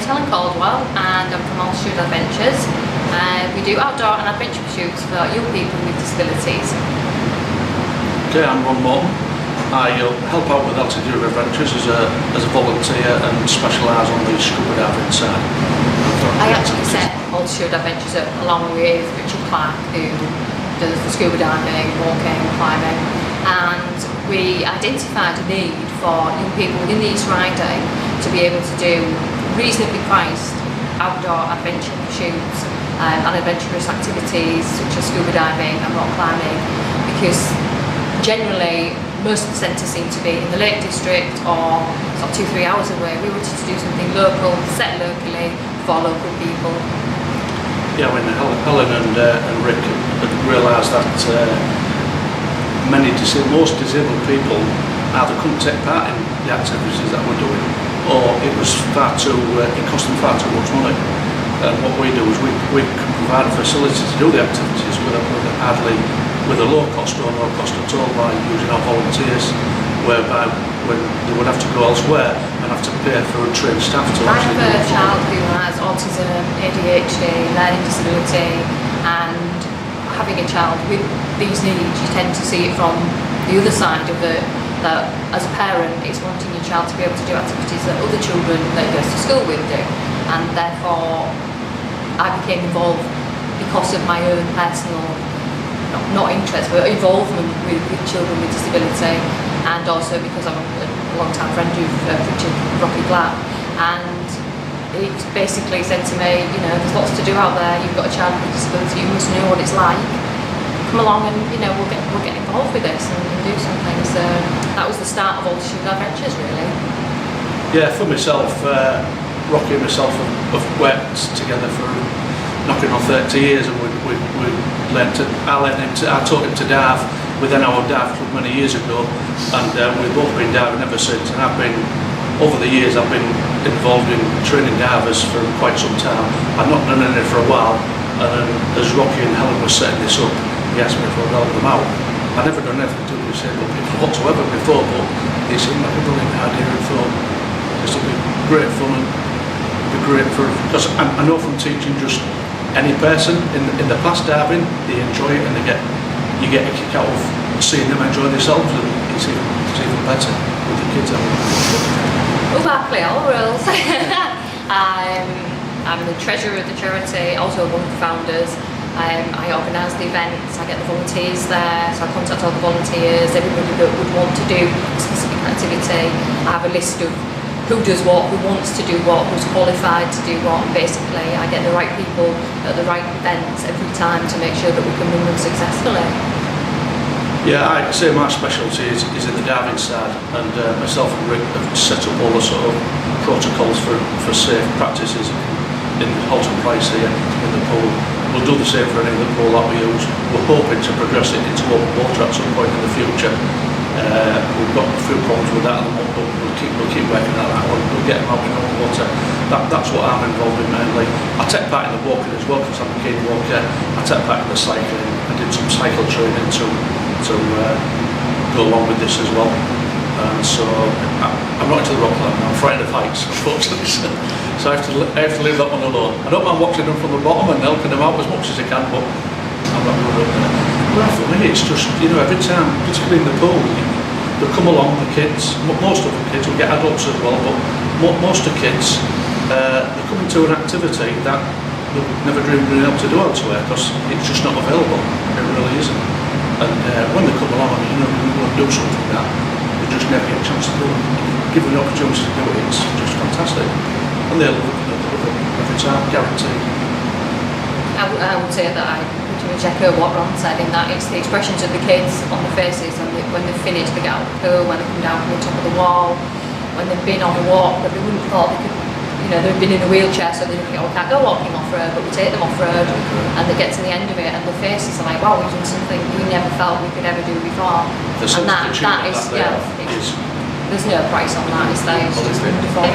Helen Caldwell and I'm from Altitude Adventures. We do outdoor and adventure pursuits for young people with disabilities. Okay, I'm Ron Morton. I help out with Altitude Adventures as a volunteer and specialise on the scuba diving side. I actually set Altitude Adventures up along with Richard Clark, who does the scuba diving, walking, climbing, and we identified a need for young people within the East Riding to be able to do reasonably priced outdoor adventure pursuits and adventurous activities such as scuba diving and rock climbing, because generally most of the centres seem to be in the Lake District or sort of 2-3 hours away. We wanted to do something local, set locally for local people. Yeah, when Helen and Rick had realised that most disabled people either couldn't take part in the activities that we're doing, or it cost them far too much money. And what we do is we can provide a facility to do the activities with a low cost or no cost at all by using our volunteers, whereby when they would have to go elsewhere and have to pay for a trained staff to actually do it. I have a child who has autism, ADHD, learning disability, and having a child with these needs, you tend to see it from the other side of it, that as a parent it's wanting your child to be able to do activities that other children that he goes to school with do, and therefore I became involved because of my own personal not interest but involvement with children with disability, and also because I'm a long time friend of Richard Rocky Black, and he basically said to me, you know, there's lots to do out there, you've got a child with a disability, you must know what it's like, come along and, you know, we'll get involved with this and do something. So that was the start of Altitude Adventures, really. Yeah, for myself, Rocky and myself have worked together for knocking on 30 years, and I taught him to dive within our dive club many years ago, and we've both been diving ever since. And over the years I've been involved in training divers for quite some time. I've not done any for a while, and then as Rocky and Helen were setting this up, he asked me if I'd help them out. I'd never done anything to do with disabled people whatsoever before, but it seemed like a brilliant idea, and thought this will be great fun, and it'll be great because I know from teaching just any person in the past diving, they enjoy it, and you get a kick out of seeing them enjoy themselves, and it's even better with the kids. Oh, I play all roles. I'm the treasurer of the charity, also one of the founders. I organise the events, I get the volunteers there, so I contact all the volunteers, everybody that would want to do a specific activity. I have a list of who does what, who wants to do what, who's qualified to do what, and basically I get the right people at the right events every time to make sure that we can run them successfully. Yeah, I'd say my specialty is in the diving side, and myself and Rick have set up all the sort of protocols for safe practices in Halton Price here in the pool. We'll do the same for any of the pool that we use. We're hoping to progress it into open water at some point in the future. We've got a few problems with that at the moment, but we'll keep working at that one. We'll get them out in open water. That's what I'm involved in mainly. I take part in the walking as well because I'm a keen walker. I take part in the cycling. I did some cycle training to go along with this as well. So I'm not into the rock climbing. I'm frightened of heights, unfortunately. So I have to leave that one alone. I don't mind watching them from the bottom and helping them out as much as I can, but I'm not going up there. Well, for me, it's just, you know, every time, particularly in the pool, they come along, the kids, most of the kids, will get adults as well, but most of the kids, they're coming to an activity that they've never dreamed of being able to do elsewhere because it's just not available. It really isn't. And when they come along and, you know, we want to do something that they just never get a chance to do, give them the opportunity to do it, it's just fantastic. And they love it every time, guaranteed. I would say that I would echo what Ron said, in that it's the expressions of the kids on the faces, and when they finish they get out of the pool, when they come down from the top of the wall, when they've been on a walk that they wouldn't have thought they could, you know, they've been in a wheelchair so they think, oh, we can't go walking off-road, but we take them off-road, and they get to the end of it and the faces are like, wow, we've done something we never felt we could ever do before. And that is, yeah, there's no price on that, is there? It's just wonderful.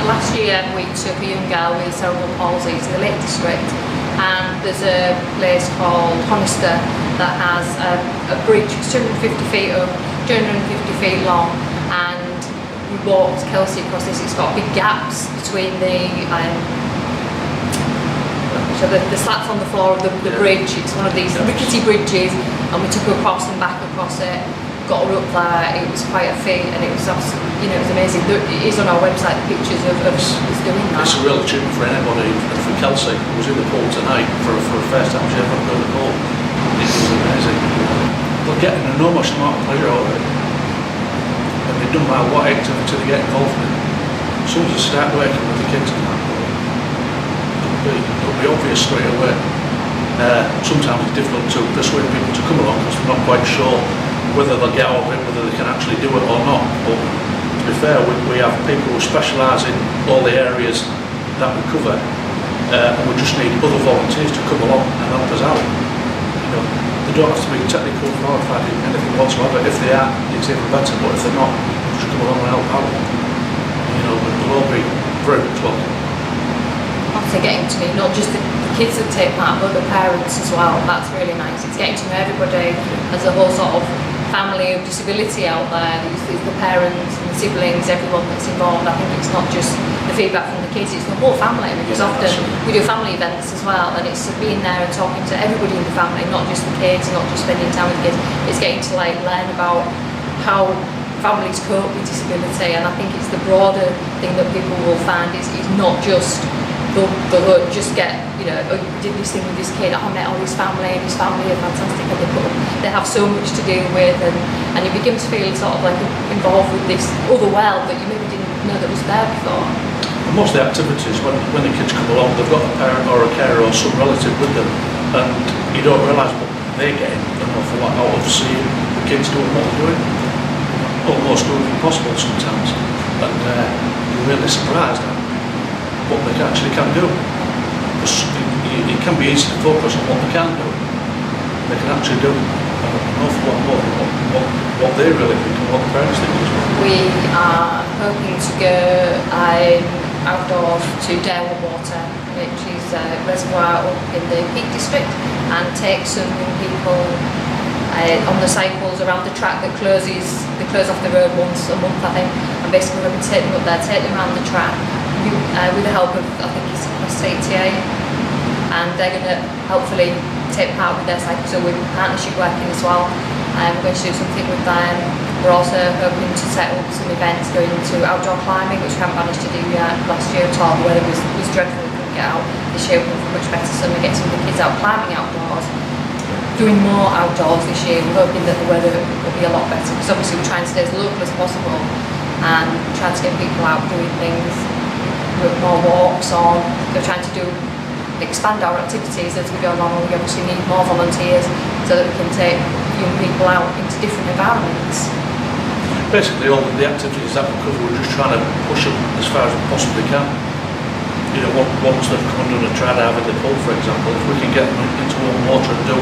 Last year we took a young girl with cerebral palsy to the Lake District, and there's a place called Honister that has a bridge 250 feet up, 250 feet long, and we walked Kelsey across this. It's got big gaps between the slats on the floor of the bridge. It's one of these rickety bridges, and we took her across and back across it, got her up there. It was quite a feat, and it was absolutely, it was amazing. It is on our website, the pictures of us doing that. It's a real achievement for anybody, and for Kelsey, who was in the pool tonight for the first time she ever been in the pool. It was amazing. They're getting an enormous amount of pleasure out of it, and they don't matter what activity they get involved in. As soon as they start working with the kids and that, it'll be obvious straight away. Sometimes it's difficult to persuade people to come along because they're not quite sure whether they'll get out of it, whether they can actually do it or not. But to be fair, we have people who specialise in all the areas that we cover, and we just need other volunteers to come along and help us out. They don't have to be technically qualified in anything whatsoever. If they are, it's even better, but if they're not, just come along and help out. They'll all be very much welcome. Obviously getting to know not just the kids that take part, but the parents as well. That's really nice. It's getting to know everybody as a whole sort of family of disability out there. It's the parents and the siblings, everyone that's involved. I think it's not just the feedback from the kids, it's the whole family, because often we do family events as well, and it's being there and talking to everybody in the family, not just the kids, not just spending time with the kids. It's getting to learn about how families cope with disability, and I think it's the broader thing that people will find is not just they'll just get, oh, you did this thing with this kid, I met all his family are fantastic, and they have so much to deal with, and you begin to feel sort of like involved with this other world that you maybe didn't know that was there before. And most of the activities, when the kids come along, they've got a parent or a carer or some relative with them, and you don't realise what they're getting an awful lot out of seeing the kids doing what they're doing. Almost impossible sometimes, and you're really surprised at what they actually can do. Because it can be easy to focus on what they can't do. They can actually do an awful lot more than what they really think and what the parents think as well. We are hoping to go outdoors to Darewell Water, which is a reservoir up in the Peak District, and take some young people on the cycles around the track that they close off the road once a month, I think, and basically we're going to take them up there, take them around the track with the help of, I think it's Cross ATA, and they're going to hopefully take part with their cycle, so we're partnership working as well. We're going to do something with them. We're also hoping to set up some events going into outdoor climbing, which we haven't managed to do yet last year at all. The weather was dreadful, we couldn't get out. This year we're much better, so we get some of the kids out climbing outdoors. Doing more outdoors this year, we're hoping that the weather will be a lot better, because obviously we're trying to stay as local as possible and trying to get people out doing things, more walks on. We're trying to expand our activities as we go along, and we obviously need more volunteers so that we can take young people out into different environments. Basically all the activities that we cover, we're just trying to push them as far as we possibly can. Once they've come under a try dive at the pool, for example, if we can get them into warm water and do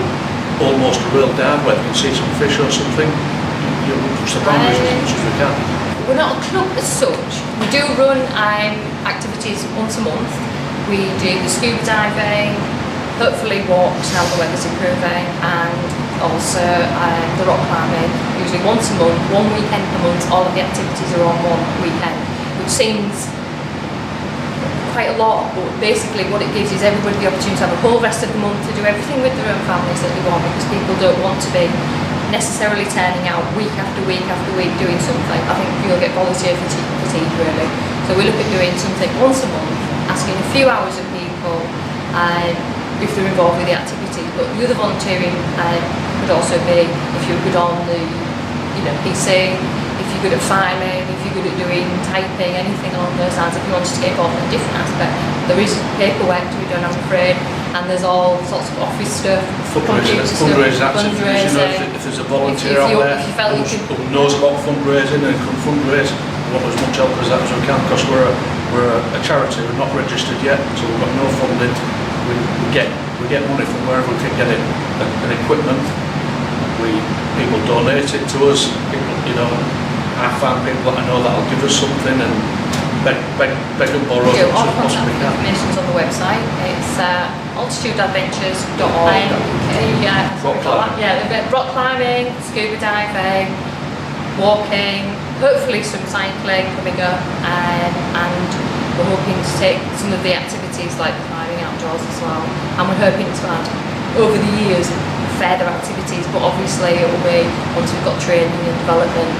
almost a real dive where they can see some fish or something, we'll push the boundaries as much as we can. We're not a club as such. We do run activities once a month. We do the scuba diving, hopefully walks now the weather's improving, and also the rock climbing, usually once a month, one weekend per month. All of the activities are on one weekend, which seems quite a lot, but basically what it gives is everybody the opportunity to have a whole rest of the month to do everything with their own families that they want, because people don't want to be necessarily turning out week after week after week doing something. I think you'll get volunteer fatigue really. So we look at doing something once a month, asking a few hours of people if they're involved with the activity. But the other volunteering could also be if you're good on the PC, if you're good at filing, if you're good at doing typing, anything along those lines. If you wanted to get involved in a different aspect, there is paperwork to be done, I'm afraid, and there's all sorts of office stuff, fundraising activities. If there's a volunteer out there who knows about fundraising and can fundraise, we want as much help as we can, because we're a charity, we're not registered yet, so we've got no funding. We get money from wherever we can get it, and equipment. People donate it to us. I find people that I know that'll give us something, and beg and borrow as much as possibly can. Information's on the website. It's altitudeadventures.org. Rock climbing. Rock climbing, scuba diving, walking, hopefully some cycling coming up, and we're hoping to take some of the activities like climbing outdoors as well, and we're hoping to add over the years further activities, but obviously it will be once we've got training and development.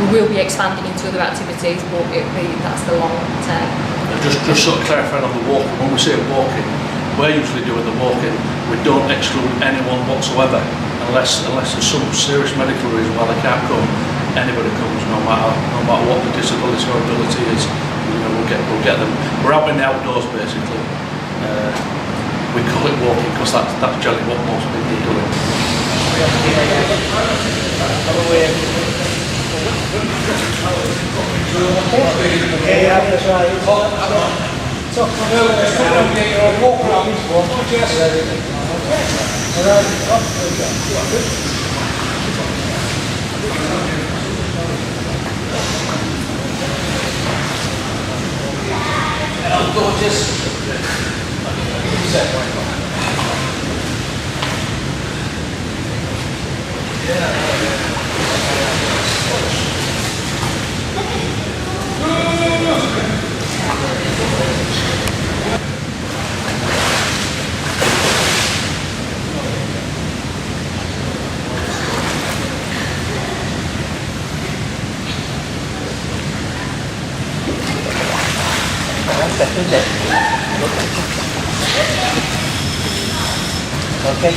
We will be expanding into other activities, but that's the long term. Just sort of clarifying on the walking, when we say walking, we're usually doing the walking, we don't exclude anyone whatsoever, unless there's some serious medical reason why they can't come. Anybody comes, no matter what the disability or ability is. You know, we'll get them. We're out in the outdoors basically. We call it walking because that's generally what most people are doing. Okay,